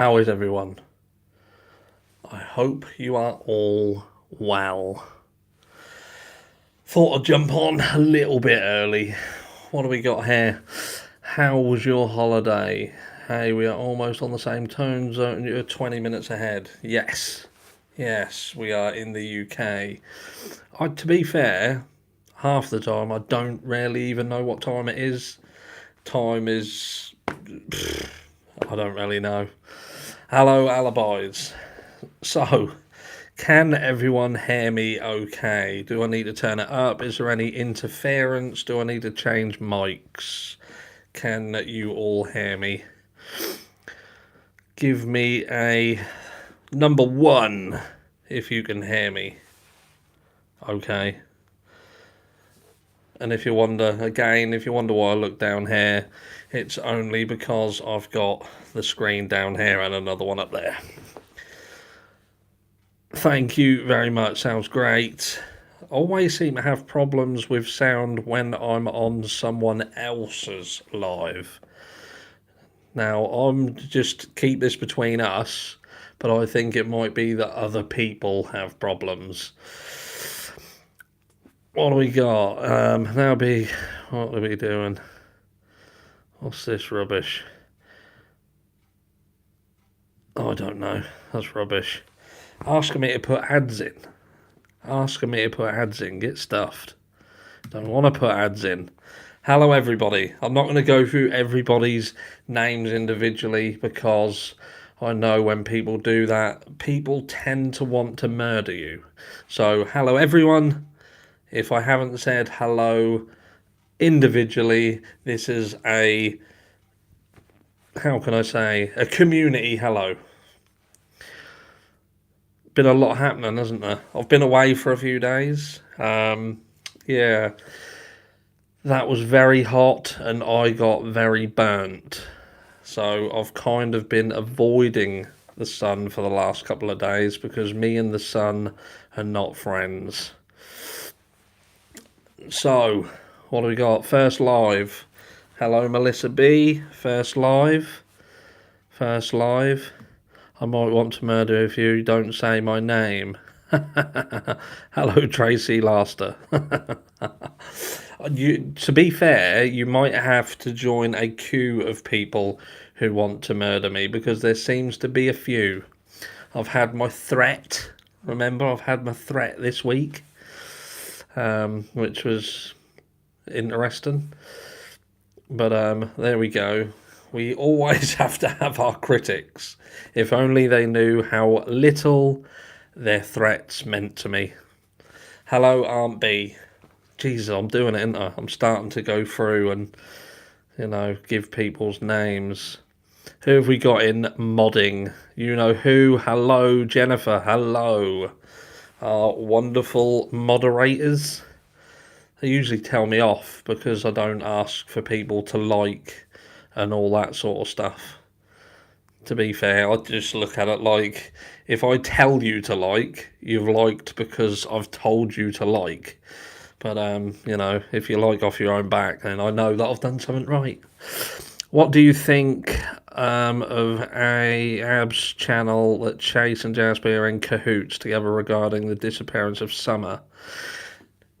How is everyone? I hope you are all well. Thought I'd jump on a little bit early. What do we got here? How was your holiday? Hey, we are almost on the same time zone. You're 20 minutes ahead. Yes. Yes, we are in the UK. To be fair, half the time I don't really even know what time it is. Time is. I don't really know. Hello, alibis. So, can everyone hear me okay? Do I need to turn it up? Is there any interference? Do I need to change mics? Can you all hear me? Give me a number 1 if you can hear me. Okay. And if you wonder why I look down here, it's only because I've got the screen down here and another one up there. Thank you very much. Sounds great. Always seem to have problems with sound when I'm on someone else's live. Now, I'm just keep this between us, but I think it might be that other people have problems. What do we got? What are we doing? What's this rubbish? Oh, I don't know. That's rubbish. Asking me to put ads in. Get stuffed. Don't want to put ads in. Hello, everybody. I'm not going to go through everybody's names individually because I know when people do that, people tend to want to murder you. So, hello, everyone. If I haven't said hello individually, this is a community hello. Been a lot happening, hasn't there? I've been away for a few days. Yeah, that was very hot and I got very burnt. So I've kind of been avoiding the sun for the last couple of days because me and the sun are not friends. So, what do we got? First live. Hello, Melissa B. First live. I might want to murder if you don't say my name. Hello, Tracy Laster. To be fair, you might have to join a queue of people who want to murder me because there seems to be a few. I've had my threat. Remember, I've had my threat this week, which was interesting. But there we go. We always have to have our critics. If only they knew how little their threats meant to me. Hello, Aunt B. Jesus, I'm doing it, ain't I? I'm starting to go through and, give people's names. Who have we got in modding? You know who? Hello, Jennifer. Hello. Our wonderful moderators. They usually tell me off because I don't ask for people to like and all that sort of stuff. To be fair, I just look at it like if I tell you to like, you've liked because I've told you to like. But if you like off your own back, then I know that I've done something right. What do you think of Ab's channel that Chase and Jasper are in cahoots together regarding the disappearance of Summer?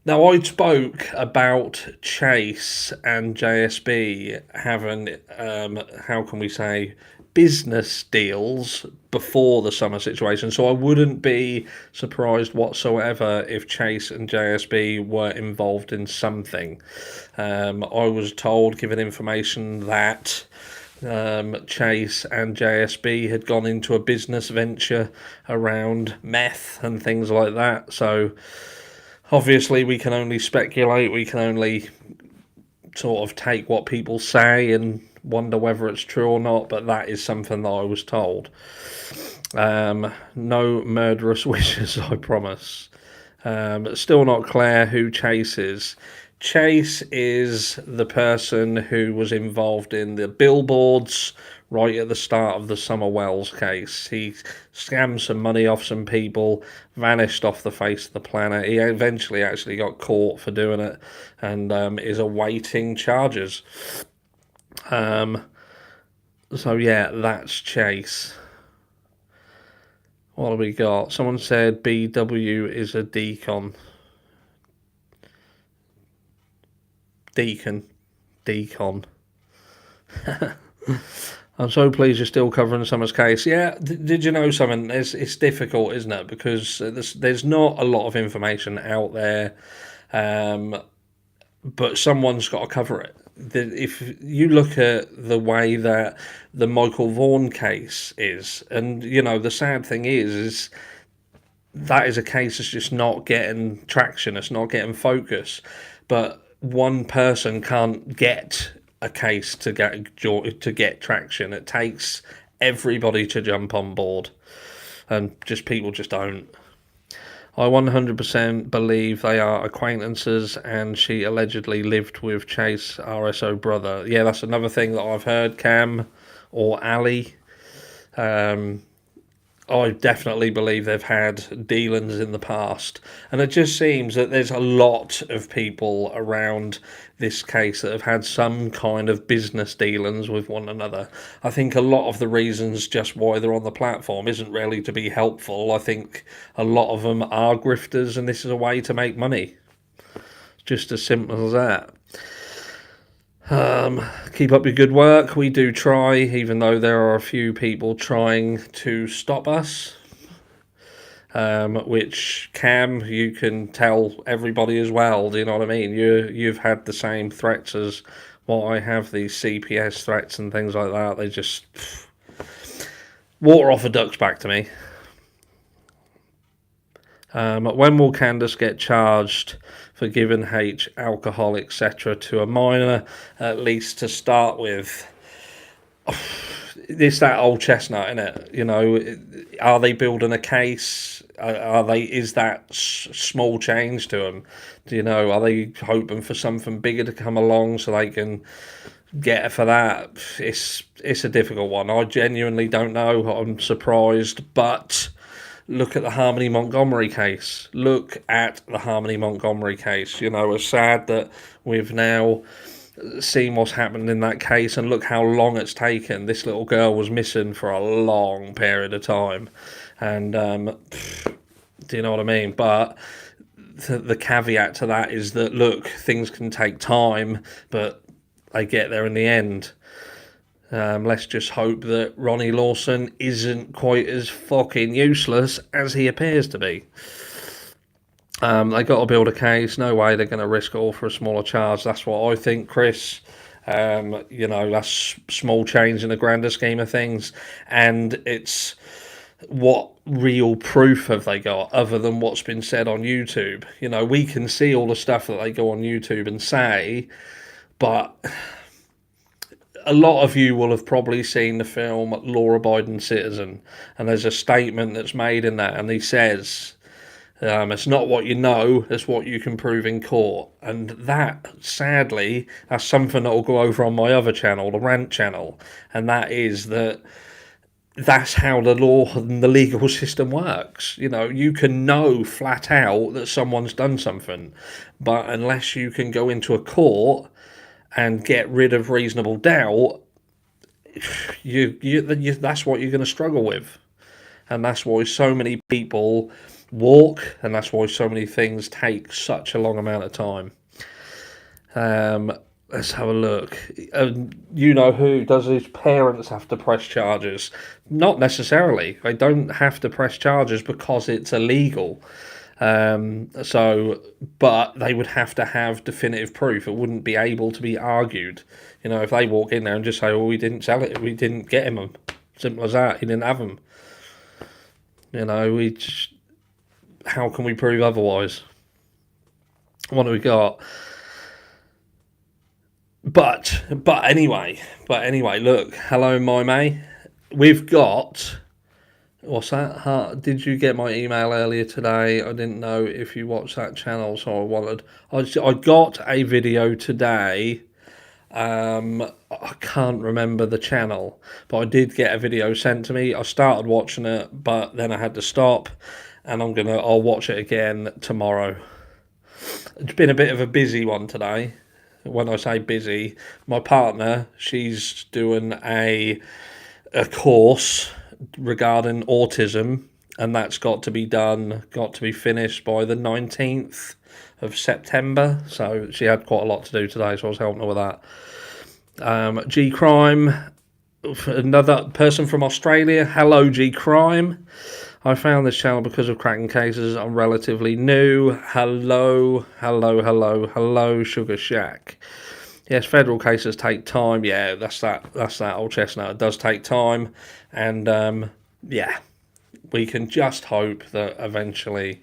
Now, I spoke about Chase and JSB having, how can we say, business deals before the Summer situation, so I wouldn't be surprised whatsoever if Chase and JSB were involved in something. I was told, given information, that Chase and JSB had gone into a business venture around meth and things like that, so obviously we can only speculate, we can only sort of take what people say and wonder whether it's true or not, but that is something that I was told. No murderous wishes, I promise. Still not clear who Chase is. Chase is the person who was involved in the billboards right at the start of the Summer Wells case. He scammed some money off some people, vanished off the face of the planet. He eventually actually got caught for doing it and is awaiting charges. So yeah, that's Chase. What have we got? Someone said BW is a deacon. Deacon. I'm so pleased you're still covering Summer's case. Yeah, did you know something? It's difficult, isn't it? Because there's not a lot of information out there, but someone's got to cover it. If you look at the way that the Michael Vaughan case is, and the sad thing is that is a case that's just not getting traction. It's not getting focus. But one person can't get a case to get traction. It takes everybody to jump on board, and people just don't. I 100% believe they are acquaintances, and she allegedly lived with Chase RSO brother. Yeah, that's another thing that I've heard. Cam or Ali. I definitely believe they've had dealings in the past. And it just seems that there's a lot of people around this case that have had some kind of business dealings with one another. I think a lot of the reasons just why they're on the platform isn't really to be helpful. I think a lot of them are grifters, and this is a way to make money. It's just as simple as that. Keep up your good work. We do try, even though there are a few people trying to stop us. Which Cam, you can tell everybody as well. Do you know what I mean? You've had the same threats as what I have. These CPS threats and things like that. They just water off a duck's back to me. When will Candus get charged for giving alcohol, etc. to a minor, at least to start with? It's that old chestnut, isn't it? Are they building a case? Is that small change to them? Are they hoping for something bigger to come along so they can get it for that? It's a difficult one. I genuinely don't know. I'm surprised, but look at the Harmony Montgomery case. It's sad that we've now seen what's happened in that case, and look how long it's taken. This little girl was missing for a long period of time, and do you know what I mean? But the caveat to that is that, look, things can take time, but they get there in the end. Let's just hope that Ronnie Lawson isn't quite as fucking useless as he appears to be. They got to build a case. No way they're going to risk all for a smaller charge. That's what I think, Chris. That's small change in the grander scheme of things. And it's what real proof have they got other than what's been said on YouTube? We can see all the stuff that they go on YouTube and say, but a lot of you will have probably seen the film Law-Abiding Citizen, and there's a statement that's made in that, and he says, it's not what you know, it's what you can prove in court. And that, sadly, that's something that will go over on my other channel, the Rant channel, and that is that's how the law and the legal system works. You can know flat out that someone's done something, but unless you can go into a court and get rid of reasonable doubt, that's what you're going to struggle with. And that's why so many people walk, and that's why so many things take such a long amount of time. Let's have a look. Who does his parents have to press charges? Not necessarily. They don't have to press charges because it's illegal. But they would have to have definitive proof. It wouldn't be able to be argued. If they walk in there and just say, "Well, we didn't sell it. We didn't get him." Simple as that. He didn't have them. How can we prove otherwise? What do we got? But anyway, look. Hello, my May. We've got. What's that? Did you get my email earlier today? I didn't know if you watched that channel, so I got a video today. I can't remember the channel, but I did get a video sent to me. I started watching it, but then I had to stop, and I'll watch it again tomorrow. It's been a bit of a busy one today. When I say busy, my partner, she's doing a course regarding autism, and that's got to be done, got to be finished by the 19th of September. So she had quite a lot to do today, so I was helping her with that. G Crime, another person from Australia. Hello, G Crime. I found this channel because of cracking cases. I'm relatively new. Hello, hello, hello, hello, Sugar Shack. Yes, federal cases take time. Yeah, that's that old chestnut. It does take time, and yeah, we can just hope that eventually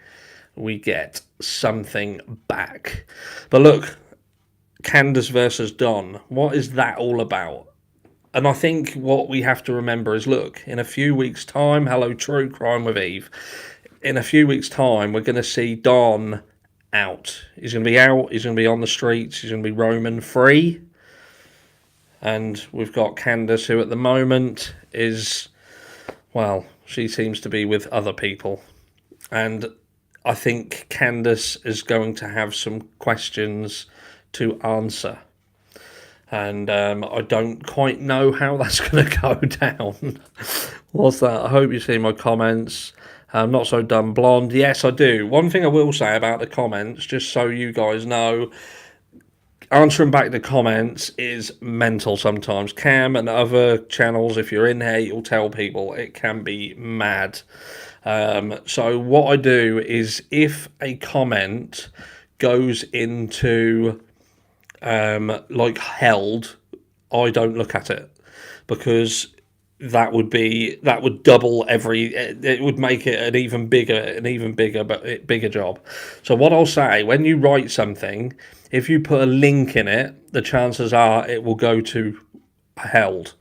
we get something back. But look, Candus versus Don. What is that all about? And I think what we have to remember is, look, in a few weeks' time, hello, True Crime with Eve. In a few weeks' time, we're going to see Don out. He's going to be out. He's going to be on the streets. He's going to be roaming free. And we've got Candus, who at the moment is, well, she seems to be with other people. And I think Candus is going to have some questions to answer. And I don't quite know how that's going to go down. What's that? I hope you see my comments. Not so dumb blonde. Yes, I do. One thing I will say about the comments, just so you guys know, answering back the comments is mental sometimes. Cam and other channels, if you're in here, you'll tell people it can be mad. So what I do is, if a comment goes into like held, I don't look at it, because that would double it would make it an even bigger job. So what I'll say, when you write something, if you put a link in it, the chances are it will go to held,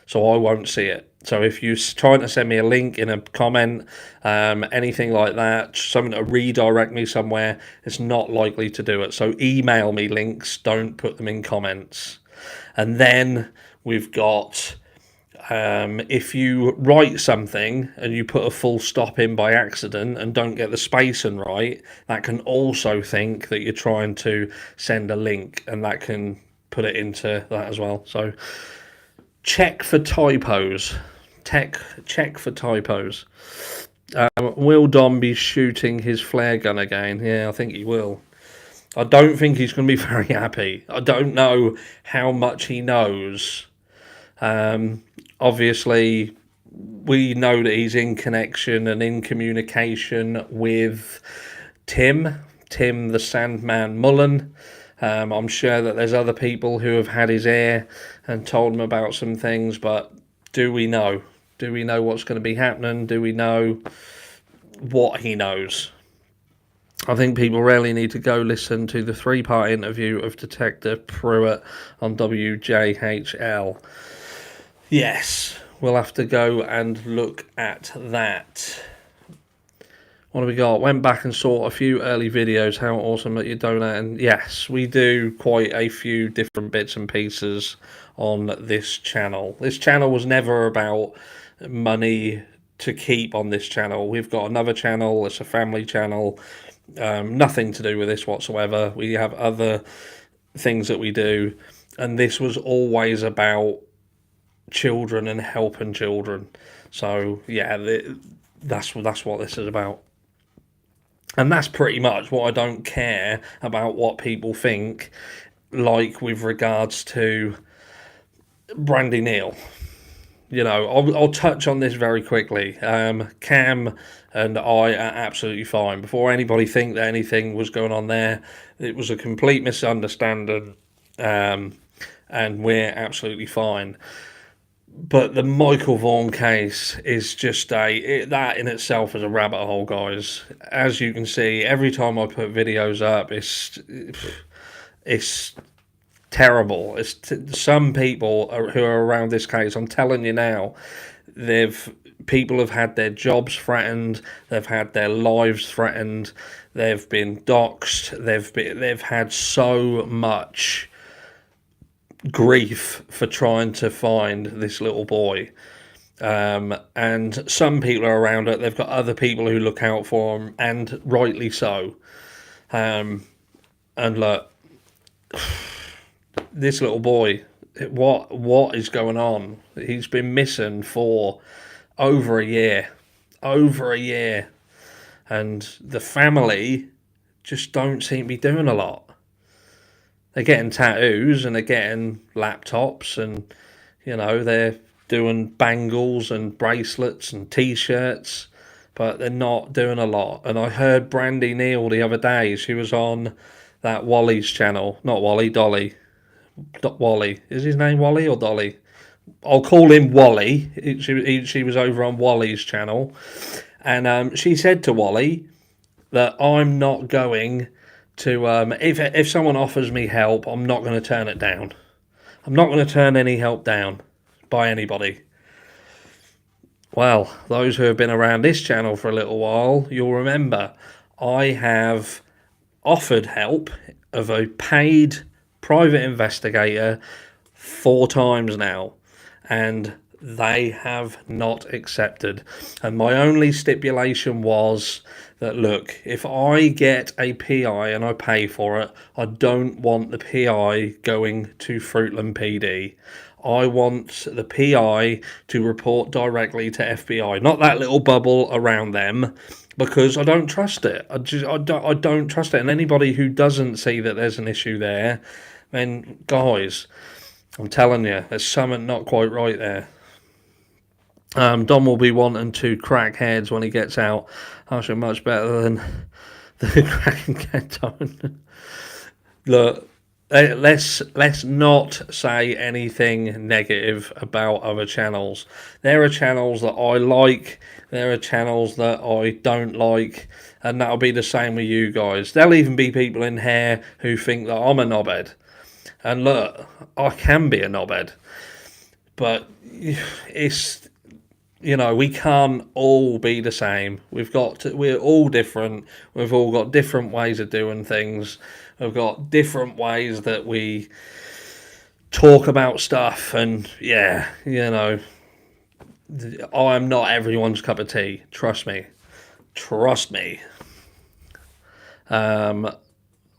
so I won't see it. So if you're trying to send me a link in a comment, anything like that, something to redirect me somewhere, it's not likely to do it. So email me links, don't put them in comments. And then we've got, if you write something and you put a full stop in by accident and don't get the spacing right, that can also think that you're trying to send a link, and that can put it into that as well. So check for typos. Check for typos. Will Don be shooting his flare gun again? Yeah, I think he will. I don't think he's going to be very happy. I don't know how much he knows. Obviously, we know that he's in connection and in communication with Tim the Sandman Mullen. I'm sure that there's other people who have had his ear and told him about some things, but do we know? Do we know what's going to be happening? Do we know what he knows? I think people really need to go listen to the 3-part interview of Detective Pruitt on WJHL. Yes, we'll have to go and look at that. What do we got? Went back and saw a few early videos. How awesome that you're donating. Yes, we do quite a few different bits and pieces on this channel. This channel was never about money to keep on this channel. We've got another channel. It's a family channel. Nothing to do with this whatsoever. We have other things that we do. And this was always about children and helping children. So, yeah, that's what this is about. And that's pretty much what I don't care about, what people think, like with regards to Brandy Neal. You know, I'll touch on this very quickly. Cam and I are absolutely fine. Before anybody think that anything was going on there, it was a complete misunderstanding, and we're absolutely fine. But the Michael Vaughan case is just that in itself is a rabbit hole, guys. As you can see, every time I put videos up, it's terrible. Some people who are around this case, I'm telling you now, people have had their jobs threatened, they've had their lives threatened, they've been doxxed, they've had so much grief for trying to find this little boy. And some people are around it, they've got other people who look out for them, and rightly so. And look, this little boy, what is going on? He's been missing for over a year. over a year, and the family just don't seem to be doing a lot. They're getting tattoos and they're getting laptops, and they're doing bangles and bracelets and t-shirts, but they're not doing a lot. And I heard Brandy Neal the other day. She was on that Wally's channel. Not Wally, Dolly. Wally. Is his name Wally or Dolly? I'll call him Wally. She was over on Wally's channel, and she said to Wally that I'm not going to, if someone offers me help, I'm not going to turn it down. I'm not going to turn any help down by anybody. Well, those who have been around this channel for a little while, you'll remember I have offered help of a paid private investigator 4 times now, and they have not accepted. And my only stipulation was that, look, if I get a PI and I pay for it, I don't want the PI going to Fruitland PD. I want the PI to report directly to FBI, not that little bubble around them, because I don't trust it. I don't trust it. And anybody who doesn't see that there's an issue there, then guys, I'm telling you, there's something not quite right there. Dom will be wanting to crack heads when he gets out. Actually, much better than the cracking canton. Look, let's not say anything negative about other channels. There are channels that I like. There are channels that I don't like, and that'll be the same with you guys. There'll even be people in here who think that I'm a knobhead. And look, I can be a knobhead, but it's, we can't all be the same. We're all different. We've all got different ways of doing things. We've got different ways that we talk about stuff, and I'm not everyone's cup of tea. Trust me.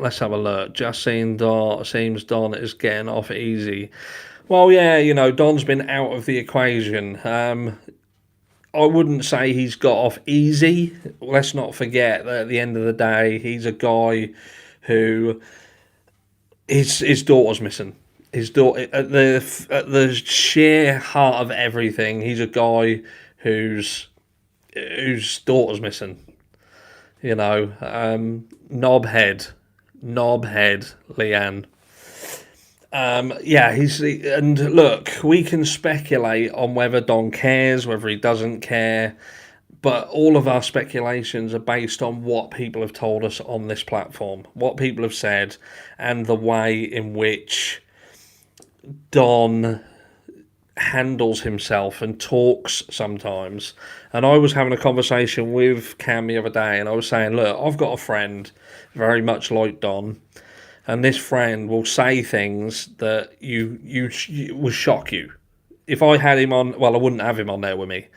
Let's have a look. Just seems Don is getting off easy. Well, yeah, Don's been out of the equation. I wouldn't say he's got off easy. Let's not forget that at the end of the day, he's a guy who his daughter's missing. His daughter, at the sheer heart of everything, he's a guy whose daughter's missing. Knobhead, Leanne. And look, we can speculate on whether Don cares, whether he doesn't care, but all of our speculations are based on what people have told us on this platform, what people have said, and the way in which Don handles himself and talks sometimes. And I was having a conversation with Cam the other day, and I was saying, look, I've got a friend very much like Don, and this friend will say things that you will shock you. If I had him on, well, I wouldn't have him on there with me,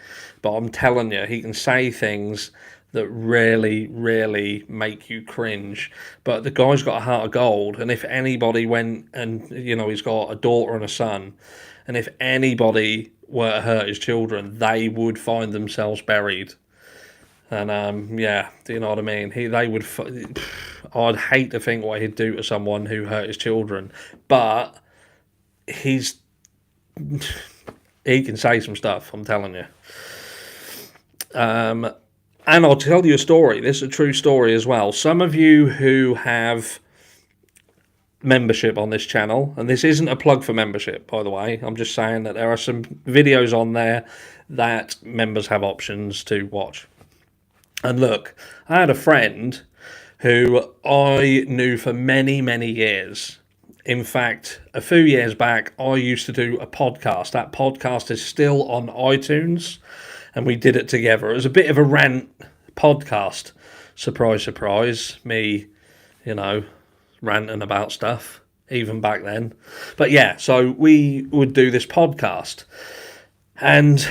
but I'm telling you, he can say things that really, really make you cringe. But the guy's got a heart of gold, and if anybody went and, he's got a daughter and a son, and if anybody were to hurt his children, they would find themselves buried. And, do you know what I mean? I'd hate to think what he'd do to someone who hurt his children, but he can say some stuff, I'm telling you. And I'll tell you a story. This is a true story as well. Some of you who have membership on this channel, and this isn't a plug for membership, by the way, I'm just saying that there are some videos on there that members have options to watch. And look, I had a friend who I knew for many, many years. In fact, a few years back, I used to do a podcast. That podcast is still on iTunes, and we did it together. It was a bit of a rant podcast. Surprise, surprise. Me, ranting about stuff, even back then. But yeah, so we would do this podcast. And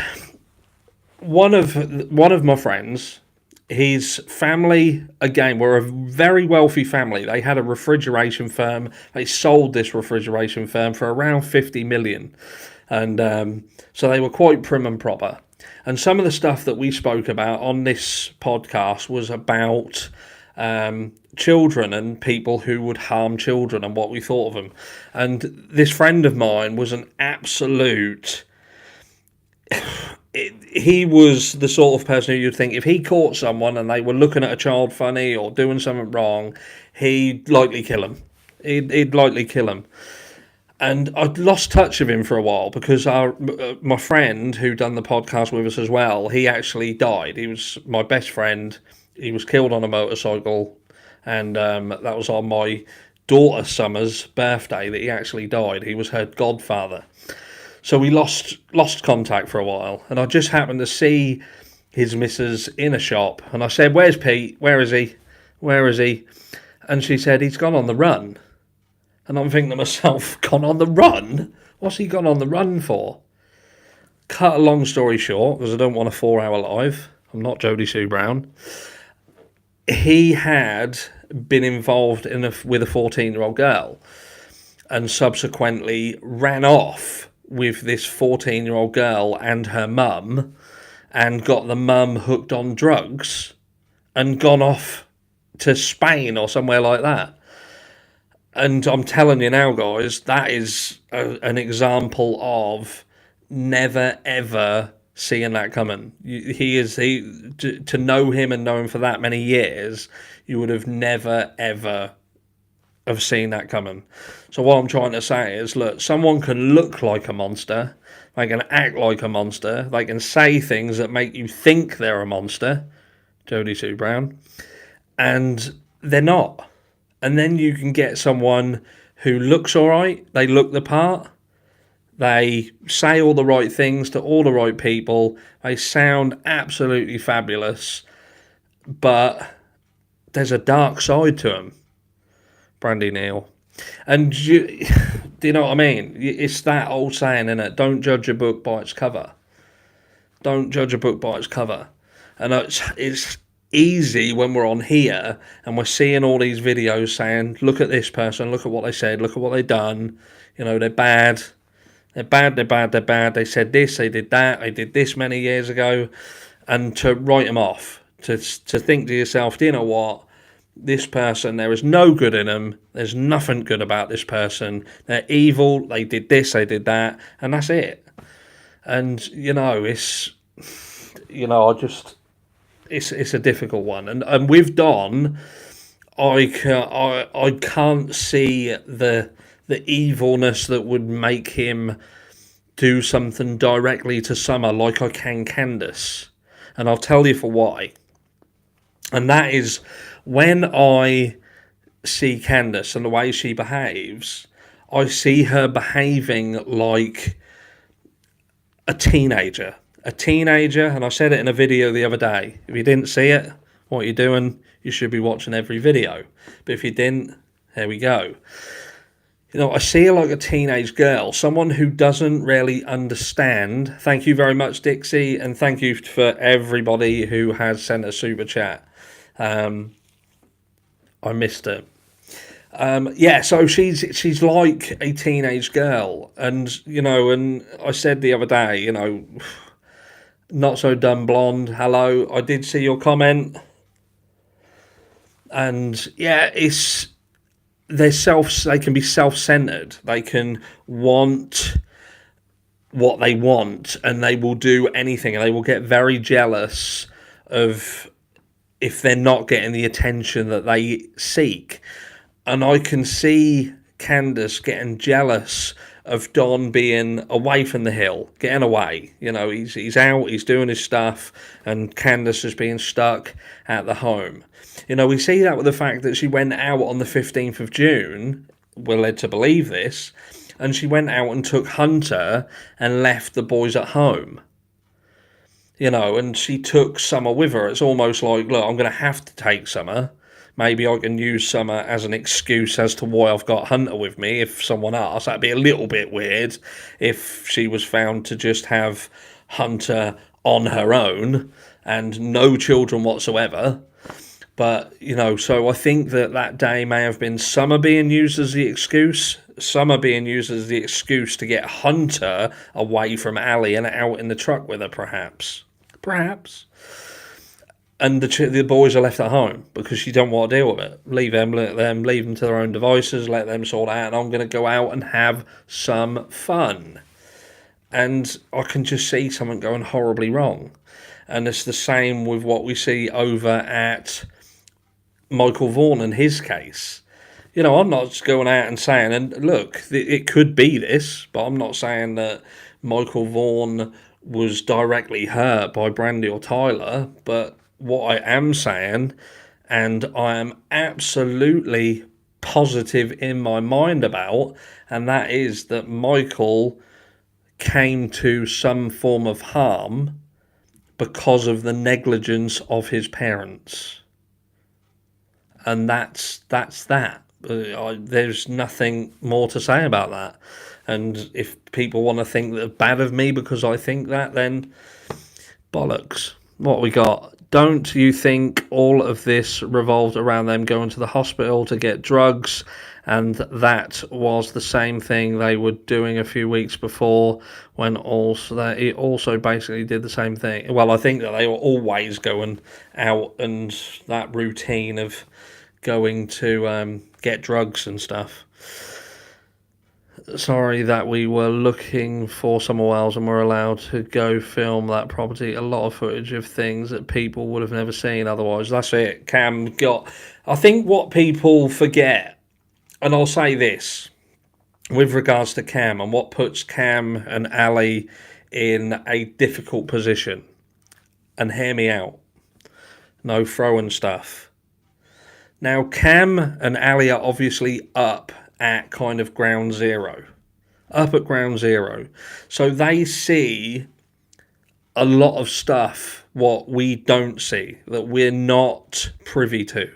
one of my friends, his family, again, were a very wealthy family. They had a refrigeration firm. They sold this refrigeration firm for around 50 million. And so they were quite prim and proper. And some of the stuff that we spoke about on this podcast was about children and people who would harm children and what we thought of them. And this friend of mine was an absolute... he was the sort of person who you'd think if he caught someone and they were looking at a child funny or doing something wrong, he'd likely kill him. He'd likely kill him. And I'd lost touch of him for a while because my friend who done the podcast with us as well, he actually died. He was my best friend. He was killed on a motorcycle, and that was on my daughter Summer's birthday that he actually died. He was her godfather. So we lost contact for a while, and I just happened to see his missus in a shop, and I said, "Where's Pete? Where is he? Where is he?" And she said, "He's gone on the run." And I'm thinking to myself, gone on the run? What's he gone on the run for? Cut a long story short, because I don't want a 4-hour live. I'm not Jodie Sue Brown. He had been involved with a 14-year-old girl and subsequently ran off with this 14-year-old girl and her mum and got the mum hooked on drugs and gone off to Spain or somewhere like that. And I'm telling you now, guys, that is an example of never, ever seeing that coming. To know him and know him for that many years, you would have never, ever have seen that coming. So what I'm trying to say is, look, someone can look like a monster, they can act like a monster, they can say things that make you think they're a monster, Jodie Sue Brown, and they're not. And then you can get someone who looks all right, they look the part, they say all the right things to all the right people, they sound absolutely fabulous, but there's a dark side to them. Brandy Neal. And do you know what I mean? It's that old saying, isn't it? Don't judge a book by its cover. Don't judge a book by its cover. And it's easy when we're on here and we're seeing all these videos saying, look at this person, look at what they said, look at what they done, you know, they're bad, they said this, they did that, they did this many years ago, and to write them off, to think to yourself, do you know what, this person, there is no good in them, there's nothing good about this person, they're evil, they did this, they did that, and that's it. And you know, it's a difficult one, and with Don, I can't see the evilness that would make him do something directly to Summer like I can Candus, and I'll tell you for why. And that is when I see Candus and the way she behaves, I see her behaving like a teenager. And I said it in a video the other day. If you didn't see it, what are you doing? You should be watching every video. But if you didn't, there we go. You know, I see her like a teenage girl, someone who doesn't really understand. Thank you very much, Dixie, and thank you for everybody who has sent a super chat. I missed it. So she's like a teenage girl, and you know, and I said the other day, you know, not so dumb blonde. Hello, I did see your comment, and yeah, they can be self-centered. They can want what they want, and they will do anything, and they will get very jealous of if they're not getting the attention that they seek. And I can see Candus getting jealous of Don being away from the hill, getting away. You know, he's out, he's doing his stuff, and Candus is being stuck at the home. You know, we see that with the fact that she went out on the 15th of June, we're led to believe this, and she went out and took Hunter and left the boys at home. You know, and she took Summer with her. It's almost like, look, I'm going to have to take Summer. Maybe I can use Summer as an excuse as to why I've got Hunter with me if someone asks. That'd be a little bit weird if she was found to just have Hunter on her own and no children whatsoever. But, you know, so I think that day may have been Summer being used as the excuse some are being used as the excuse to get Hunter away from Ali and out in the truck with her, perhaps. Perhaps. And the boys are left at home because she don't want to deal with it. Leave them, let them, leave them to their own devices, let them sort it out, and I'm going to go out and have some fun. And I can just see something going horribly wrong. And it's the same with what we see over at Michael Vaughan and his case. You know, I'm not just going out and saying, and look, it could be this, but I'm not saying that Michael Vaughan was directly hurt by Brandy or Tyler. But what I am saying, and I am absolutely positive in my mind about, and that is that Michael came to some form of harm because of the negligence of his parents. And that's that. There's nothing more to say about that. And if people want to think that bad of me because I think that, then bollocks. What we got? Don't you think all of this revolved around them going to the hospital to get drugs, and that was the same thing they were doing a few weeks before, when it also basically did the same thing? Well, I think that they were always going out, and that routine of going to get drugs and stuff. Sorry that we were looking for some wells and were allowed to go film that property. A lot of footage of things that people would have never seen otherwise. That's it. Cam got... I think what people forget, and I'll say this, with regards to Cam and what puts Cam and Ali in a difficult position, and hear me out, no throwing stuff. Now, Cam and Ali are obviously up at kind of ground zero. Up at ground zero. So they see a lot of stuff what we don't see, that we're not privy to.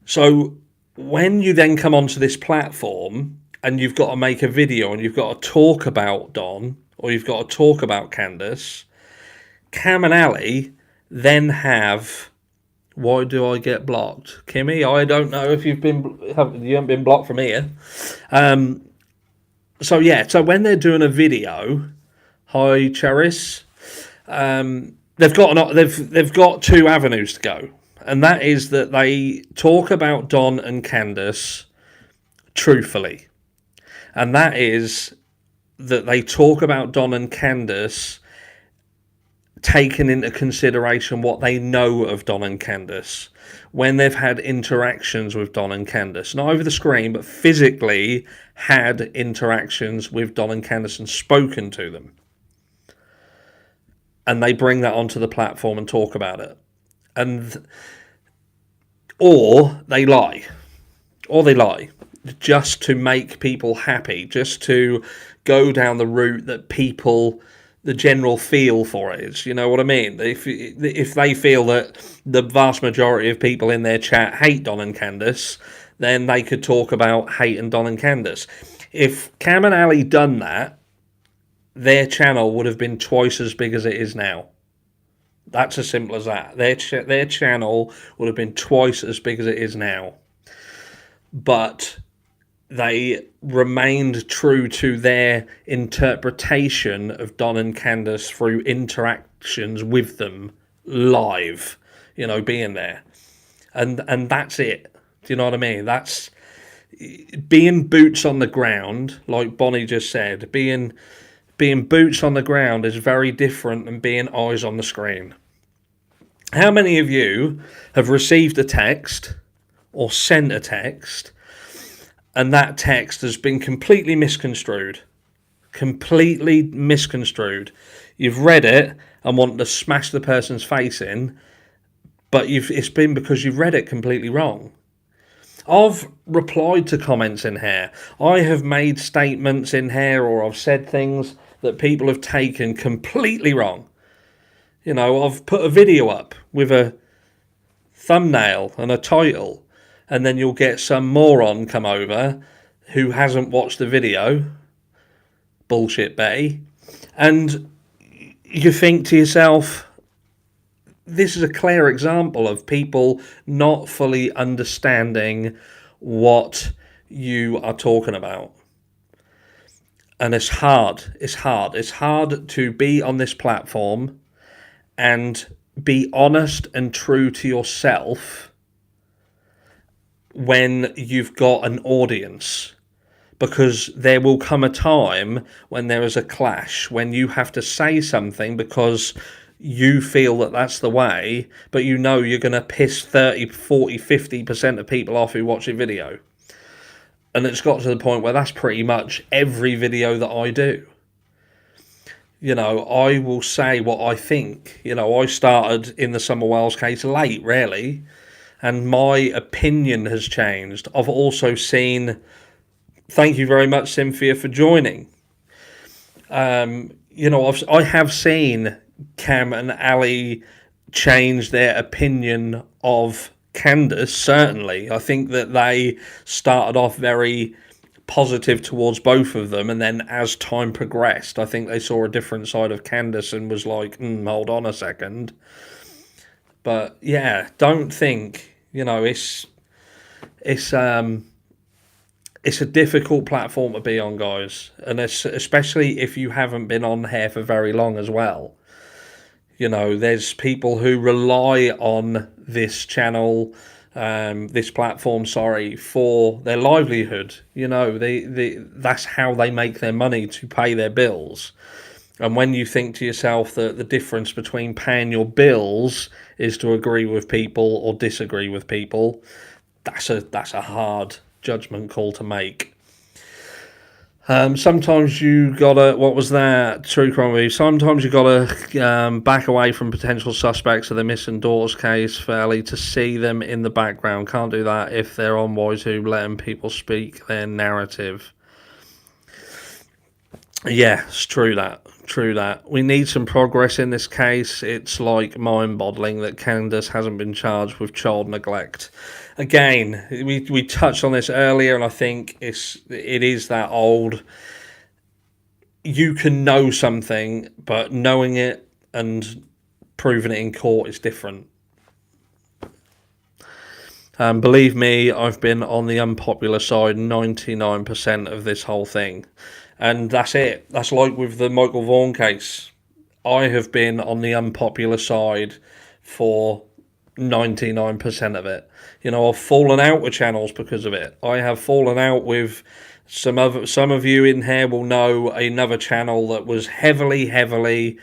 So when you then come onto this platform and you've got to make a video and you've got to talk about Don, or you've got to talk about Candus, Cam and Ali then have... Why do I get blocked? Kimmy, I don't know if you haven't been blocked from here. So when they're doing a video, hi Cheris, they've got two avenues to go, and that is that they talk about Don and Candus truthfully, and that is that they talk about Don and Candus taking into consideration what they know of Don and Candus when they've had interactions with Don and Candus, not over the screen, but physically had interactions with Don and Candus and spoken to them. And they bring that onto the platform and talk about it. Or they lie. Just to make people happy, just to go down the route that people... the general feel for it is, you know what I mean? If they feel that the vast majority of people in their chat hate Don and Candus, then they could talk about hating Don and Candus. If Cam and Ali done that, their channel would have been twice as big as it is now. That's as simple as that. Their channel would have been twice as big as it is now. But they remained true to their interpretation of Don and Candus through interactions with them live, you know, being there. And that's it. Do you know what I mean? That's being boots on the ground, like Bonnie just said. Being boots on the ground is very different than being eyes on the screen. How many of you have received a text or sent a text, and that text has been completely misconstrued? Completely misconstrued. You've read it and want to smash the person's face in, but it's been because you've read it completely wrong. I've replied to comments in here. I have made statements in here, or I've said things that people have taken completely wrong. You know, I've put a video up with a thumbnail and a title, and then you'll get some moron come over who hasn't watched the video, bullshit Betty, and you think to yourself, this is a clear example of people not fully understanding what you are talking about. And it's hard. It's hard. It's hard to be on this platform and be honest and true to yourself when you've got an audience. Because there will come a time when there is a clash, when you have to say something because you feel that that's the way, but you know you're going to piss 30, 40, 50% of people off who watch your video. And it's got to the point where that's pretty much every video that I do. You know, I will say what I think. You know, I started in the Summer Wales case late, really, and my opinion has changed. I've also seen, thank you very much, Cynthia, for joining. You know, I have seen Cam and Ali change their opinion of Candus, certainly. I think that they started off very positive towards both of them, and then as time progressed, I think they saw a different side of Candus and was like, hold on a second. But yeah, don't think, you know, it's a difficult platform to be on, guys, and it's, especially if you haven't been on here for very long as well. You know, there's people who rely on this channel, this platform, for their livelihood. You know, that's how they make their money, to pay their bills. And when you think to yourself that the difference between paying your bills is to agree with people or disagree with people, that's a hard judgment call to make. Sometimes you gotta, what was that, true crime movie? Sometimes you gotta back away from potential suspects of the missing daughters case fairly to see them in the background. Can't do that if they're on YouTube, letting people speak their narrative. Yeah, it's true that. True that. We need some progress in this case. It's like mind-boggling that Candus hasn't been charged with child neglect. Again, we touched on this earlier, and I think it is that old. You can know something, but knowing it and proving it in court is different. Believe me, I've been on the unpopular side 99% of this whole thing. And that's it. That's like with the Michael Vaughan case. I have been on the unpopular side for 99% of it. You know, I've fallen out with channels because of it. I have fallen out with some of you in here will know another channel that was heavily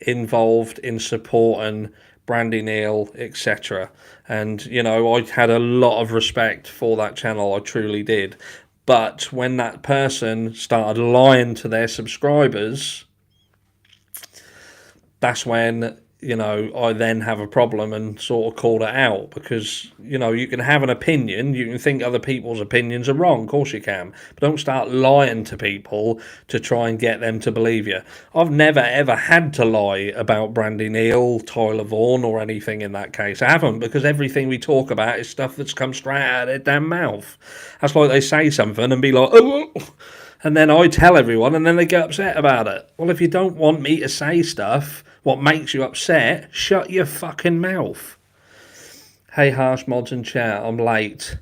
involved in supporting Brandy Neal, etc. And, you know, I had a lot of respect for that channel. I truly did. But when that person started lying to their subscribers, that's when, you know, I then have a problem and sort of call it out. Because, you know, you can have an opinion, you can think other people's opinions are wrong, of course you can, but don't start lying to people to try and get them to believe you. I've never ever had to lie about Brandy Neal, Tyler Vaughan, or anything in that case. I haven't, because everything we talk about is stuff that's come straight out of their damn mouth. That's like they say something and be like, oh, and then I tell everyone and then they get upset about it. Well, if you don't want me to say stuff, what makes you upset, shut your fucking mouth. Hey, Harsh Mods and chat, I'm late.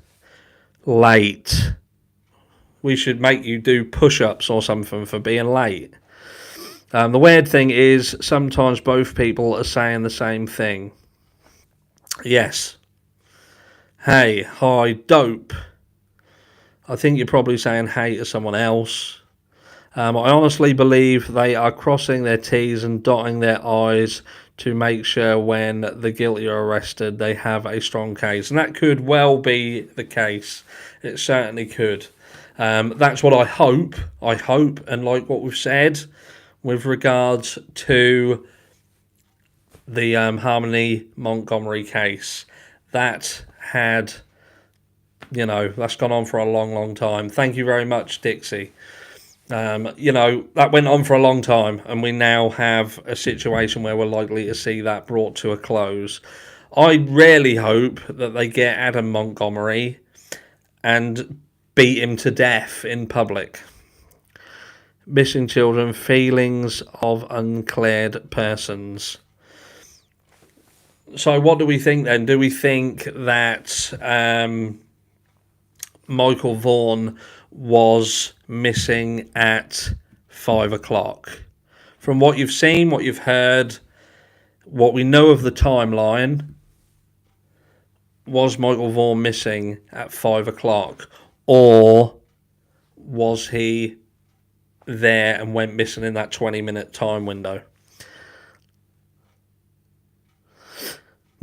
Late. We should make you do push-ups or something for being late. The weird thing is, sometimes both people are saying the same thing. Yes. Hey, hi, dope. I think you're probably saying hey to someone else. I honestly believe they are crossing their T's and dotting their I's to make sure when the guilty are arrested, they have a strong case. And that could well be the case. It certainly could. That's what I hope. I hope, and like what we've said with regards to the Harmony Montgomery case, that had, you know, that's gone on for a long time. Thank you very much, Dixie. You know, that went on for a long time, and we now have a situation where we're likely to see that brought to a close. I really hope that they get Adam Montgomery and beat him to death in public. Missing children, feelings of uncleared persons. So what do we think then? Do we think that Michael Vaughan was missing at 5 o'clock. From what you've seen, what you've heard, what we know of the timeline, was Michael Vaughan missing at 5 o'clock? Or was he there and went missing in that 20-minute time window?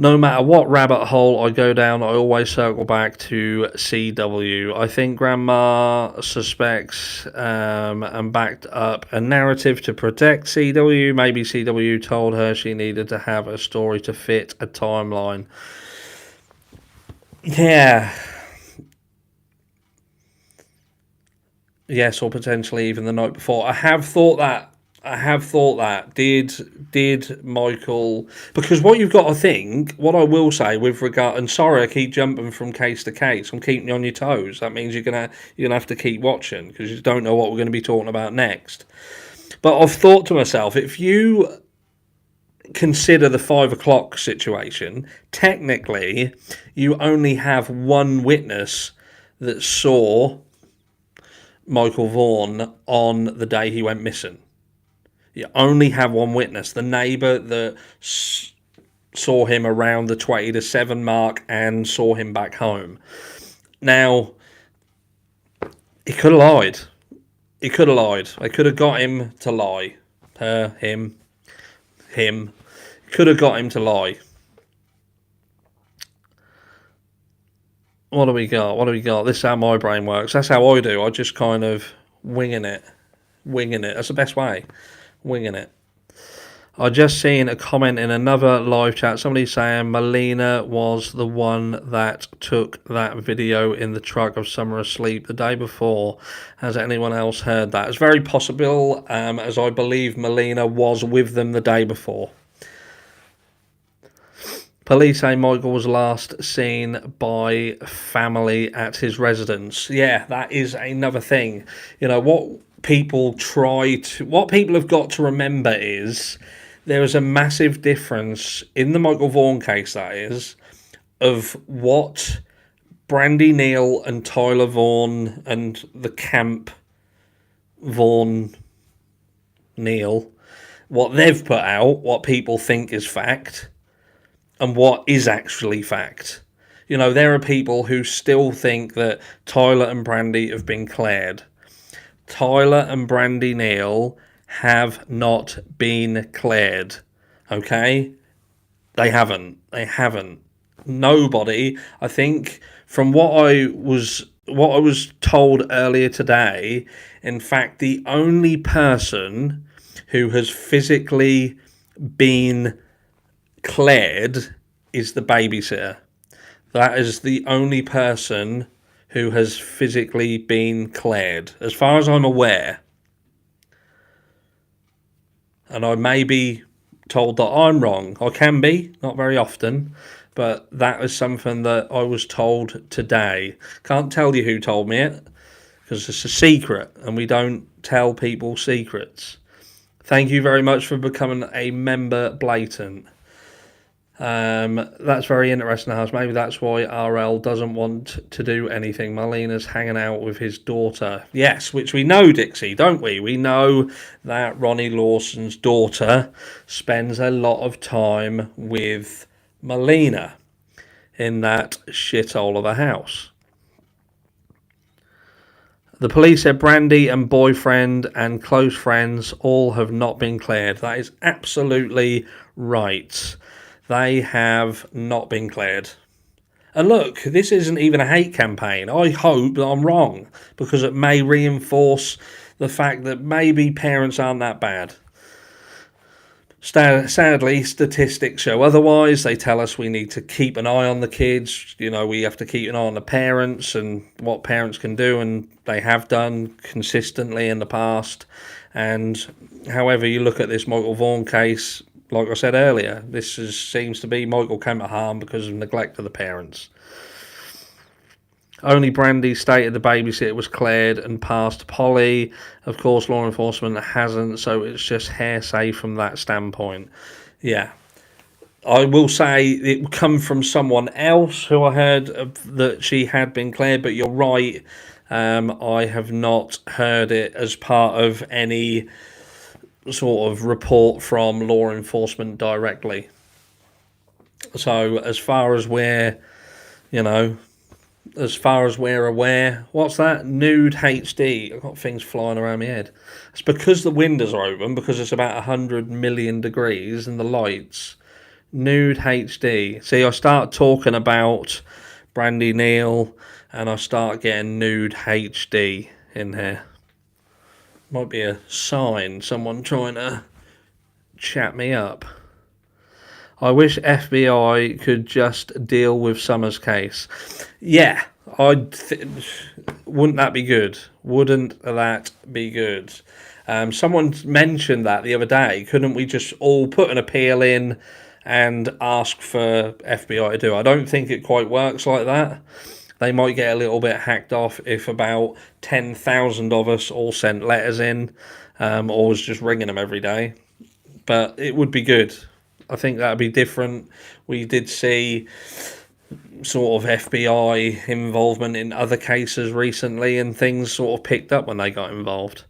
No matter what rabbit hole I go down, I always circle back to CW. I think Grandma suspects and backed up a narrative to protect CW. Maybe CW told her she needed to have a story to fit a timeline. Yeah. Yes, or potentially even the night before. I have thought that. Did Michael? Because what you've got to think, what I will say with regard, and sorry, I keep jumping from case to case. I'm keeping you on your toes. That means you're gonna have to keep watching because you don't know what we're going to be talking about next. But I've thought to myself, if you consider the 5 o'clock situation, technically, you only have one witness that saw Michael Vaughan on the day he went missing. You only have one witness, the neighbour that saw him around the 20 to 7 mark and saw him back home. Now, he could have lied. He could have lied. They could have got him to lie. Her, him. Could have got him to lie. What do we got? This is how my brain works. That's how I do. I just kind of winging it. That's the best way. Winging it. I just seen a comment in another live chat. Somebody saying Melina was the one that took that video in the truck of Summer asleep the day before. Has anyone else heard that? It's very possible, as I believe Melina was with them the day before. Police say Michael was last seen by family at his residence. Yeah, that is another thing. You know, what people have got to remember is there is a massive difference in the Michael Vaughan case, that is, of what Brandy Neal and Tyler Vaughan and the camp Vaughan Neal, what they've put out, what people think is fact, and what is actually fact. You know, there are people who still think that Tyler and Brandy have been cleared. Tyler and Brandy Neal have not been cleared. Okay? They haven't. Nobody, I think, from what I was told earlier today, in fact, the only person who has physically been cleared is the babysitter. That is the only person who has physically been cleared, as far as I'm aware. And I may be told that I'm wrong. I can be, not very often, but that is something that I was told today. Can't tell you who told me it, because it's a secret, and we don't tell people secrets. Thank you very much for becoming a member, Blatant. That's very interesting, House. Maybe that's why RL doesn't want to do anything. Marlena's hanging out with his daughter. Yes, which we know, Dixie, don't we? We know that Ronnie Lawson's daughter spends a lot of time with Marlena in that shithole of a house. The police said Brandy and boyfriend and close friends all have not been cleared. That is absolutely right. They have not been cleared. And look, this isn't even a hate campaign. I hope that I'm wrong, because it may reinforce the fact that maybe parents aren't that bad. Sadly, statistics show otherwise. They tell us we need to keep an eye on the kids. You know, we have to keep an eye on the parents and what parents can do, and they have done consistently in the past. And however you look at this Michael Vaughan case, like I said earlier, seems to be Michael came to harm because of neglect of the parents. Only Brandy stated the babysitter was cleared and passed Polly. Of course, law enforcement hasn't, so it's just hearsay from that standpoint. Yeah. I will say it come from someone else who I heard that she had been cleared, but you're right. I have not heard it as part of any sort of report from law enforcement directly. So you know, as far as we're aware, what's that? Nude HD. I've got things flying around my head. It's because the windows are open, because it's about 100 million degrees and the lights. Nude HD. See, I start talking about Brandy Neal and I start getting nude HD in here. Might be a sign, someone trying to chat me up. I wish FBI could just deal with Summer's case. Yeah, wouldn't that be good? Wouldn't that be good? Someone mentioned that the other day. Couldn't we just all put an appeal in and ask for FBI to do? I don't think it quite works like that. They might get a little bit hacked off if about 10,000 of us all sent letters in, or was just ringing them every day. But it would be good. I think that would be different. We did see sort of FBI involvement in other cases recently, and things sort of picked up when they got involved.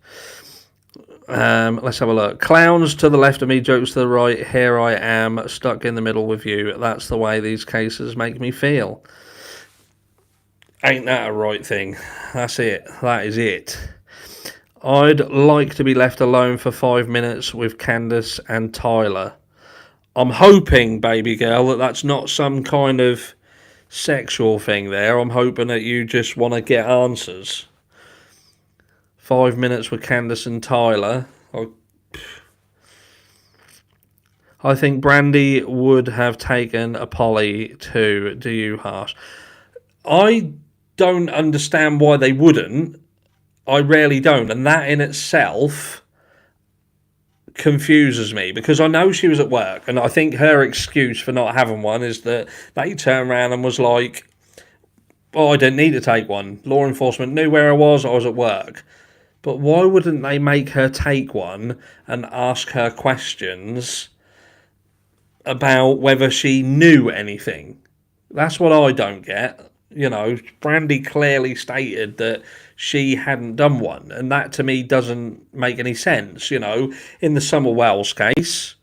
Let's have a look. Clowns to the left of me, jokes to the right. Here I am, stuck in the middle with you. That's the way these cases make me feel. Ain't that a right thing? That's it. That is it. I'd like to be left alone for 5 minutes with Candus and Tyler. I'm hoping, baby girl, that that's not some kind of sexual thing there. I'm hoping that you just want to get answers. 5 minutes with Candus and Tyler. I think Brandy would have taken a Polly too. Do you, Harsh? I don't understand why they wouldn't. I rarely don't. And that in itself confuses me, because I know she was at work, and I think her excuse for not having one is that they turned around and was like, oh, I didn't need to take one. Law enforcement knew where I was at work. But why wouldn't they make her take one and ask her questions about whether she knew anything? That's what I don't get. You know, Brandy clearly stated that she hadn't done one, and that to me doesn't make any sense. You know, in the Summer Wells case,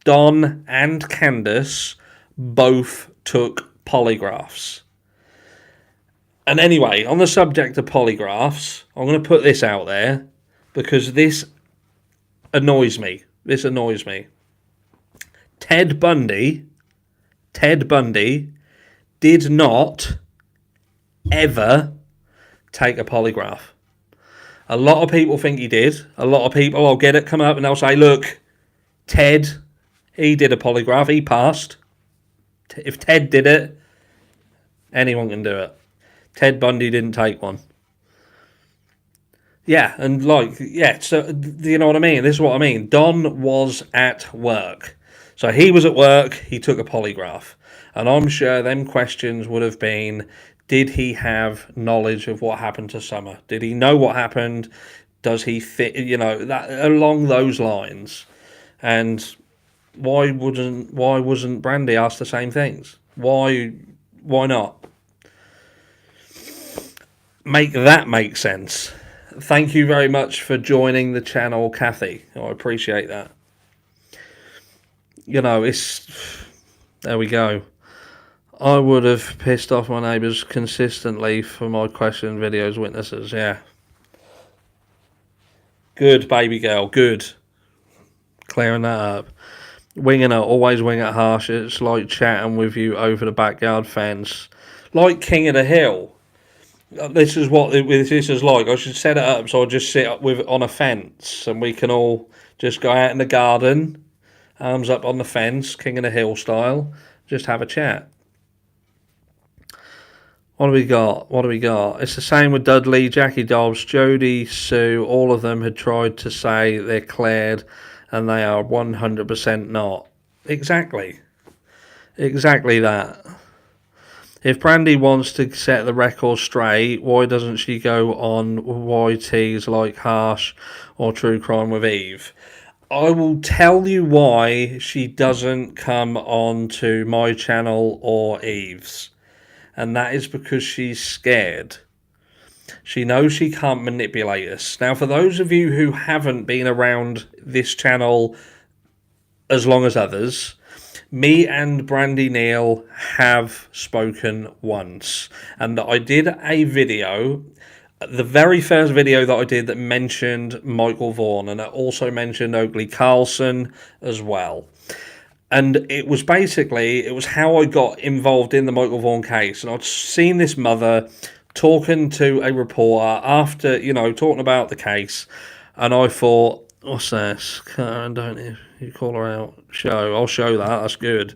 Don and Candus both took polygraphs. And anyway, on the subject of polygraphs, I'm going to put this out there because this annoys me. Ted Bundy did not ever take a polygraph. A lot of people think he did. A lot of people, I'll get it, come up and they'll say, look, Ted, he did a polygraph, he passed. If Ted did it, anyone can do it. Ted Bundy didn't take one. Yeah, and so you know what I mean? This is what I mean. Don was at work. So he was at work, he took a polygraph. And I'm sure them questions would have been, did he have knowledge of what happened to Summer? Did he know what happened? Does he fit, that along those lines? And why wasn't Brandy asked the same things? Why not? Make sense. Thank you very much for joining the channel, Kathy. I appreciate that. There we go. I would have pissed off my neighbours consistently for my question videos witnesses. Yeah. Good, baby girl. Good. Clearing that up. Winging it. Always wing it harsh. It's like chatting with you over the backyard fence. Like King of the Hill. This is what this is like. I should set it up so I just sit up with on a fence and we can all just go out in the garden, arms up on the fence, King of the Hill style, just have a chat. What do we got? It's the same with Dudley, Jackie Dobbs, Jodie, Sue. All of them had tried to say they're cleared and they are 100% not. Exactly that. If Brandy wants to set the record straight, why doesn't she go on YTs like Harsh or True Crime with Eve? I will tell you why she doesn't come on to my channel or Eve's. And that is because she's scared. She knows she can't manipulate us. Now, for those of you who haven't been around this channel as long as others, me and Brandy Neal have spoken once. And I did a video, the very first video that I did, that mentioned Michael Vaughan, and it also mentioned Oakley Carlson as well. And it was how I got involved in the Michael Vaughan case. And I'd seen this mother talking to a reporter after, talking about the case. And I thought, what's this? Karen, don't you call her out? I'll show that. That's good.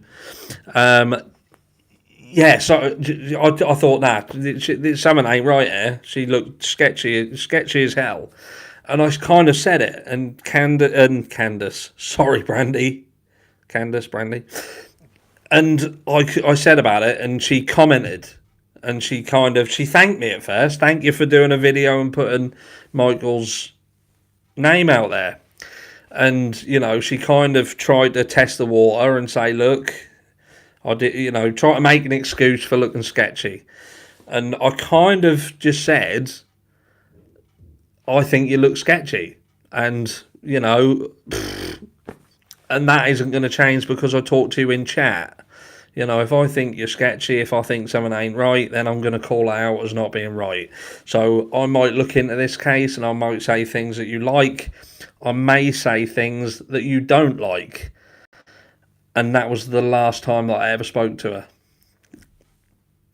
Yeah, so I thought that something ain't right here. She looked sketchy as hell. And I kind of said it. And Candus, sorry, Brandy. Candus, Brandy. And I said about it, and she commented, and she thanked me at first. Thank you for doing a video and putting Michael's name out there. And, she kind of tried to test the water and say, look, I did, try to make an excuse for looking sketchy. And I kind of just said, I think you look sketchy. And, and that isn't going to change because I talk to you in chat. If I think you're sketchy, if I think something ain't right, then I'm going to call it out as not being right. So I might look into this case and I might say things that you like. I may say things that you don't like. And that was the last time that I ever spoke to her.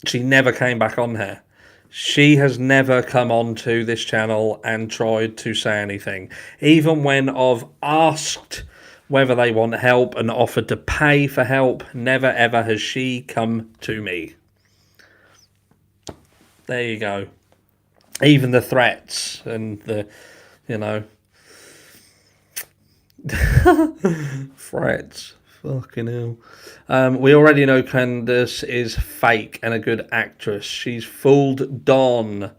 She never came back on here. She has never come onto this channel and tried to say anything. Even when I've asked whether they want help and offered to pay for help, never ever has she come to me. There you go. Even the threats and the, threats. Fucking hell. We already know Candus is fake and a good actress. She's fooled Don.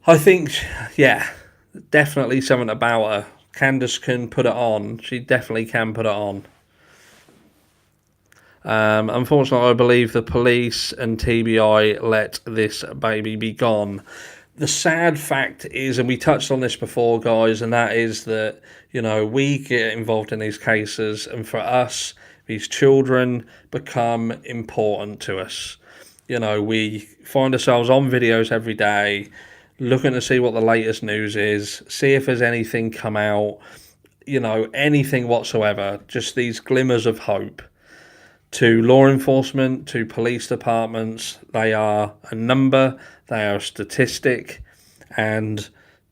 I think, yeah, definitely something about her. Candus can put it on. She definitely can put it on. Unfortunately, I believe the police and TBI let this baby be gone. The sad fact is, and we touched on this before, guys, and that is that, we get involved in these cases, and for us, these children become important to us. We find ourselves on videos every day, looking to see what the latest news is, see if there's anything come out, anything whatsoever, just these glimmers of hope. To law enforcement, to police departments, they are a number, they are a statistic, and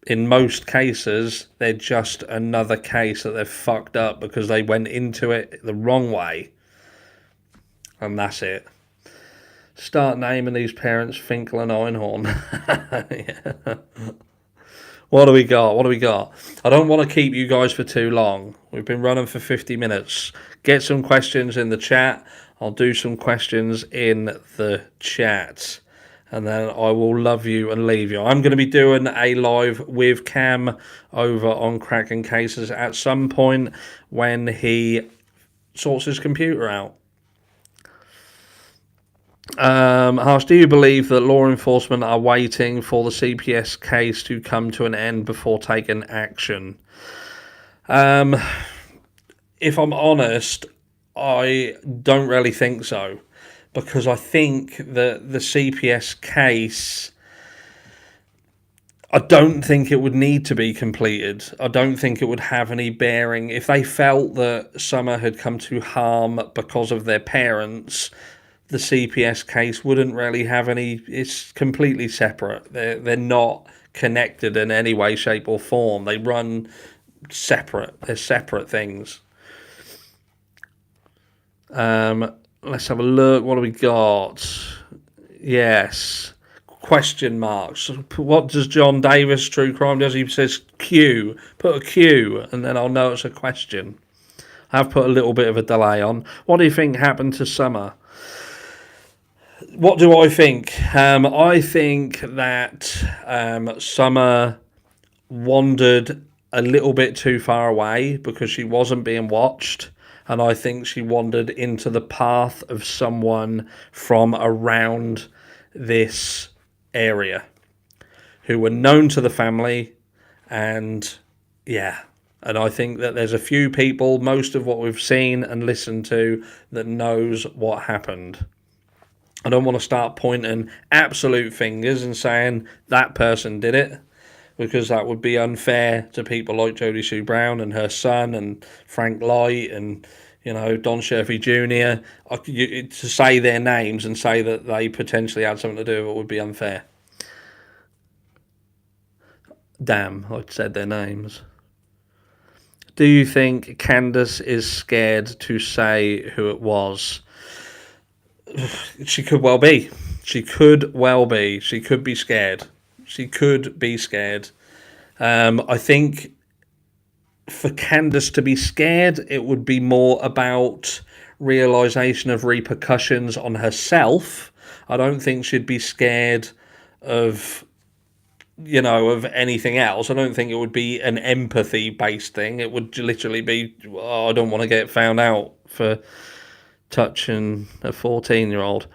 in most cases, they're just another case that they've fucked up because they went into it the wrong way. And that's it. Start naming these parents Finkel and Einhorn. Yeah. What do we got? I don't want to keep you guys for too long. We've been running for 50 minutes. Get some questions in the chat. I'll do some questions in the chat. And then I will love you and leave you. I'm going to be doing a live with Cam over on Cracking Cases at some point when he sorts his computer out. Harsh, do you believe that law enforcement are waiting for the CPS case to come to an end before taking action? If I'm honest, I don't really think so, because I think that the CPS case, I don't think it would need to be completed. I don't think it would have any bearing. If they felt that Summer had come to harm because of their parents, the CPS case wouldn't really have any. It's completely separate. They're not connected in any way, shape or form. They run separate. They're separate things. Let's have a look. What do we got? Yes. Question marks. What does John Davis True Crime does? He says Q. Put a Q and then I'll know it's a question. I've put a little bit of a delay on. What do you think happened to Summer? What do I think? I think that Summer wandered a little bit too far away because she wasn't being watched. And I think she wandered into the path of someone from around this area who were known to the family. And yeah, and I think that there's a few people, most of what we've seen and listened to, that knows what happened. I don't want to start pointing absolute fingers and saying that person did it, because that would be unfair to people like Jodie Sue Brown and her son and Frank Light and, Don Sherfy Jr. To say their names and say that they potentially had something to do with it would be unfair. Damn, I said their names. Do you think Candus is scared to say who it was? She could well be. She could be scared. She could be scared. I think for Candus to be scared, it would be more about realization of repercussions on herself. I don't think she'd be scared of anything else. I don't think it would be an empathy-based thing. It would literally be, I don't want to get found out for touching a 14-year-old.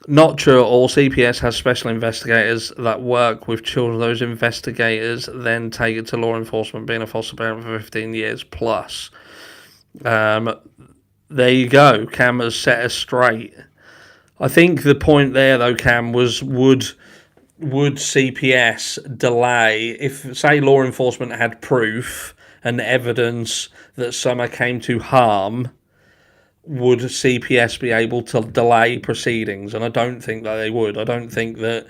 Not true at all. CPS has special investigators that work with children. Those investigators then take it to law enforcement, being a foster parent for 15 years plus. There you go. Cam has set us straight. I think the point there, though, Cam, was would CPS delay if, say, law enforcement had proof and evidence that Summer came to harm? Would CPS be able to delay proceedings? And I don't think that they would. I don't think that,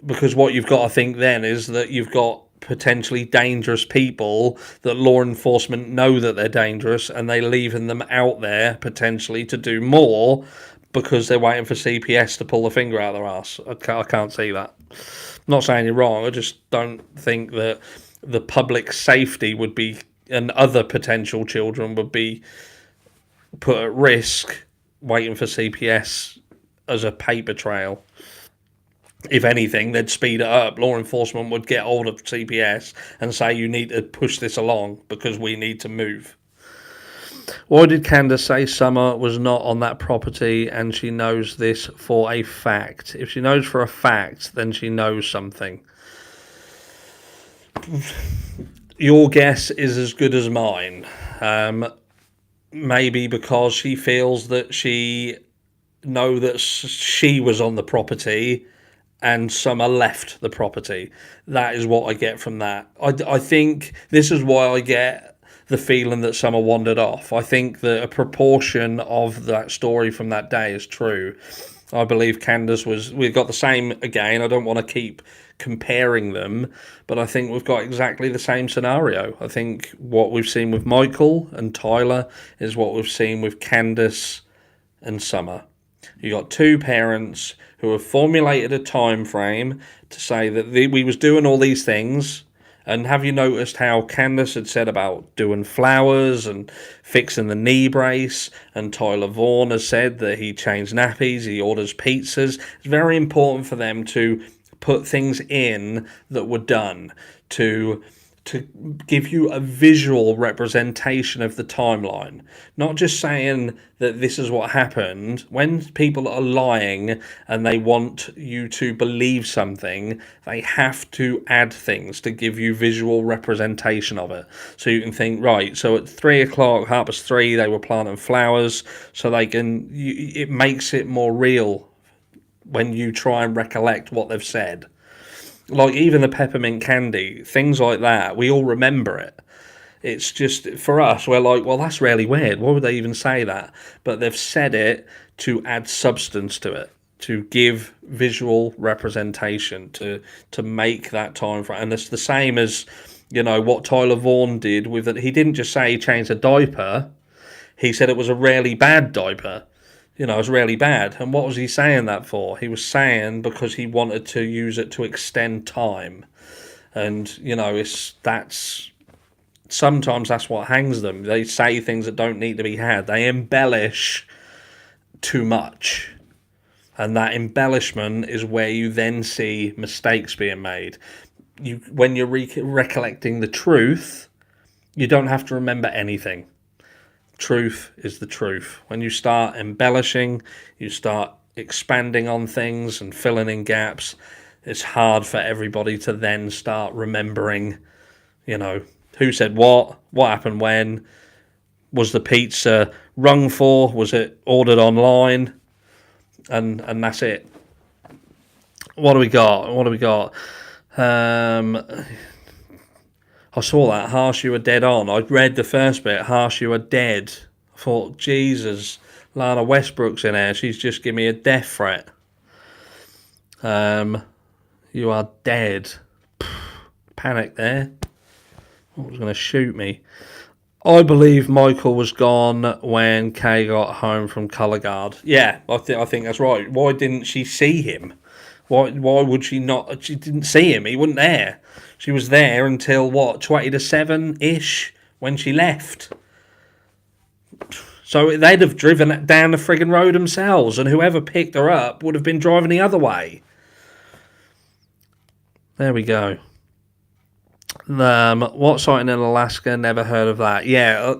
because what you've got to think then is that you've got potentially dangerous people that law enforcement know that they're dangerous, and they're leaving them out there potentially to do more because they're waiting for CPS to pull the finger out of their ass. I can't see that. I'm not saying you're wrong. I just don't think that the public safety would be, and other potential children would be put at risk waiting for CPS as a paper trail. If anything, they'd speed it up. Law enforcement would get hold of CPS and say, you need to push this along because we need to move. Why did Candus say Summer was not on that property and she knows this for a fact? If she knows for a fact, then she knows something. Your guess is as good as mine. Maybe because she feels that she was on the property and Summer left the property. That is what I get from that. I think this is why I get the feeling that Summer wandered off. I think that a proportion of that story from that day is true. I believe Candus we've got the same again. I don't want to keep comparing them, but I think we've got exactly the same scenario. I think what we've seen with Michael and Tyler is what we've seen with Candus and Summer. You got two parents who have formulated a time frame to say that we was doing all these things. And have you noticed how Candus had said about doing flowers and fixing the knee brace, and Tyler Vaughan has said that he changed nappies, he orders pizzas. It's very important for them to put things in that were done to give you a visual representation of the timeline. Not just saying that this is what happened. When people are lying and they want you to believe something, they have to add things to give you visual representation of it. So you can think, right, so at 3 o'clock, 3:30, they were planting flowers, so it makes it more real when you try and recollect what they've said. Like even the peppermint candy, things like that, we all remember it. It's just, for us, we're like, well, that's really weird. Why would they even say that? But they've said it to add substance to it, to give visual representation, to make that time for it. And it's the same as, what Tyler Vaughan did with it. He didn't just say he changed a diaper. He said it was a really bad diaper. It was really bad. And what was he saying that for? He was saying because he wanted to use it to extend time. And, sometimes that's what hangs them. They say things that don't need to be had. They embellish too much. And that embellishment is where you then see mistakes being made. When you're recollecting the truth, You don't have to remember anything. Truth is the truth. When you start embellishing, you start expanding on things and filling in gaps, it's hard for everybody to then start remembering, who said what happened when, was the pizza rung for, was it ordered online, and that's it. What do we got? I saw that, harsh, you were dead on. I read the first bit, harsh, you are dead. I thought, Jesus, Lana Westbrook's in there. She's just given me a death threat. You are dead. Panic there. I was going to shoot me. I believe Michael was gone when Kay got home from colour guard. Yeah, I think that's right. Why didn't she see him? Why would she not? She didn't see him. He wasn't there. She was there until, 20 to 7-ish when she left. So they'd have driven down the friggin' road themselves, and whoever picked her up would have been driving the other way. There we go. What sighting in Alaska? Never heard of that. Yeah,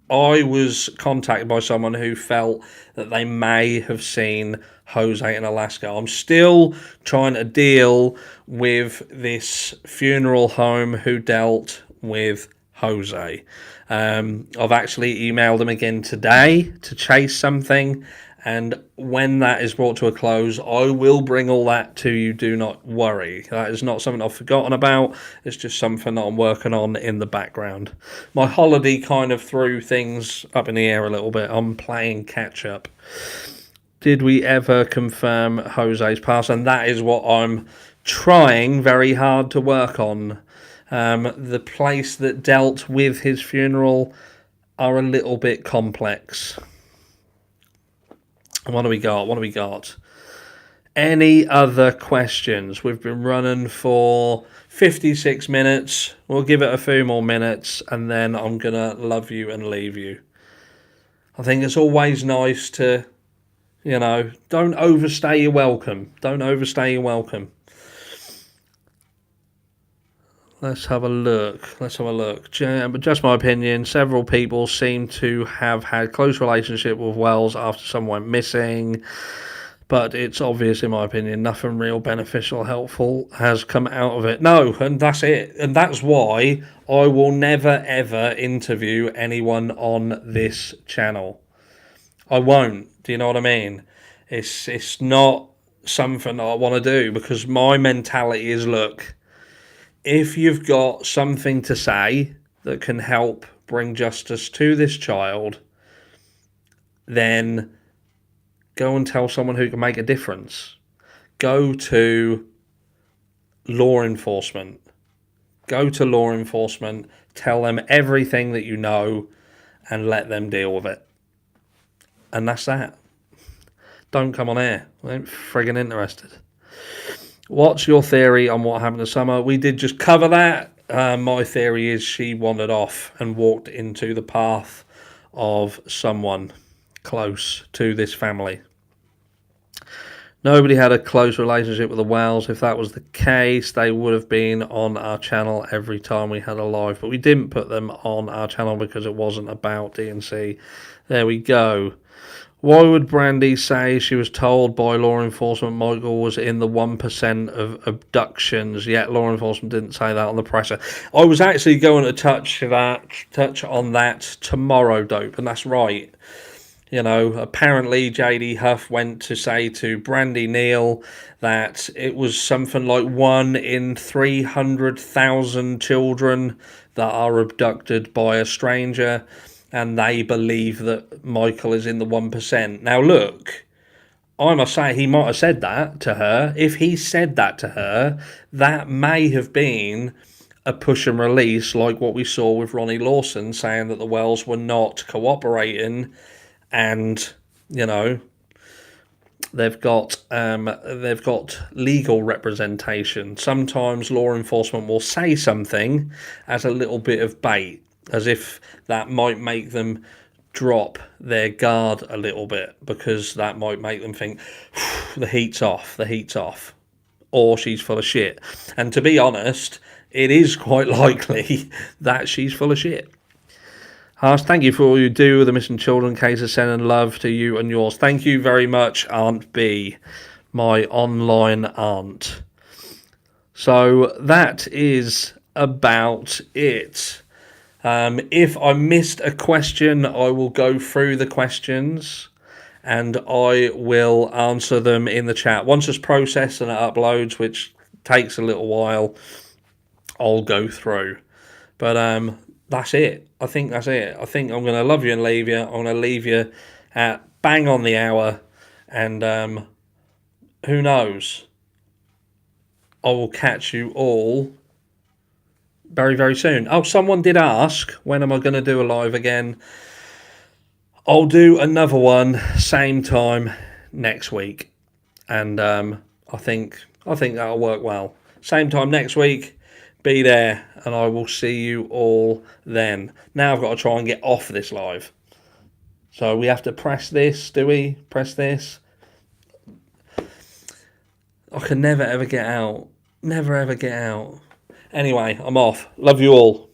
I was contacted by someone who felt that they may have seen Jose in Alaska. I'm still trying to deal with this funeral home who dealt with Jose. I've actually emailed him again today to chase something, and when that is brought to a close, I will bring all that to you. Do not worry. That is not something I've forgotten about. It's just something that I'm working on in the background. My holiday kind of threw things up in the air a little bit. I'm playing catch up. Did we ever confirm Jose's past? And that is what I'm trying very hard to work on. The place that dealt with his funeral are a little bit complex. What do we got? Any other questions? We've been running for 56 minutes. We'll give it a few more minutes, and then I'm going to love you and leave you. I think it's always nice to, don't overstay your welcome. Don't overstay your welcome. Let's have a look. Just my opinion, several people seem to have had close relationship with Wells after someone went missing, but it's obvious, in my opinion, nothing real beneficial, helpful has come out of it. No, and that's it. And that's why I will never, ever interview anyone on this channel. I won't. Do you know what I mean? It's not something I want to do, because my mentality is, look, if you've got something to say that can help bring justice to this child, then go and tell someone who can make a difference. Go to law enforcement. Tell them everything that you know and let them deal with it. And that's that. Don't come on air. I ain't friggin' interested. What's your theory on what happened to Summer? We did just cover that. My theory is she wandered off and walked into the path of someone close to this family. Nobody had a close relationship with the Wells. If that was the case, they would have been on our channel every time we had a live. But we didn't put them on our channel because it wasn't about DNC. There we go. Why would Brandy say she was told by law enforcement Michael was in the 1% of abductions, yet law enforcement didn't say that on the presser? I was actually going to touch on that tomorrow, Dope, and that's right. Apparently JD Huff went to say to Brandy Neal that it was something like 1 in 300,000 children that are abducted by a stranger, and they believe that Michael is in the 1%. Now, look, I must say he might have said that to her. If he said that to her, that may have been a push and release, like what we saw with Ronnie Lawson saying that the Wells were not cooperating, and they've got legal representation. Sometimes law enforcement will say something as a little bit of bait, as if that might make them drop their guard a little bit, because that might make them think the heat's off, or she's full of shit. And to be honest, it is quite likely that she's full of shit. Harsh, thank you for all you do with the missing children cases. Sending love to you and yours. Thank you very much, Aunt B, my online aunt. So that is about it. If I missed a question, I will go through the questions and I will answer them in the chat. Once it's processed and it uploads, which takes a little while, I'll go through. But that's it. I think that's it. I think I'm going to love you and leave you. I'm going to leave you at bang on the hour. And who knows? I will catch you all very, very soon. Oh, someone did ask, when am I going to do a live again? I'll do another one, same time next week. And I think that'll work well. Same time next week. Be there, and I will see you all then. Now I've got to try and get off this live. So we have to press this, do we? Press this. I can never ever get out. Never ever get out. Anyway, I'm off. Love you all.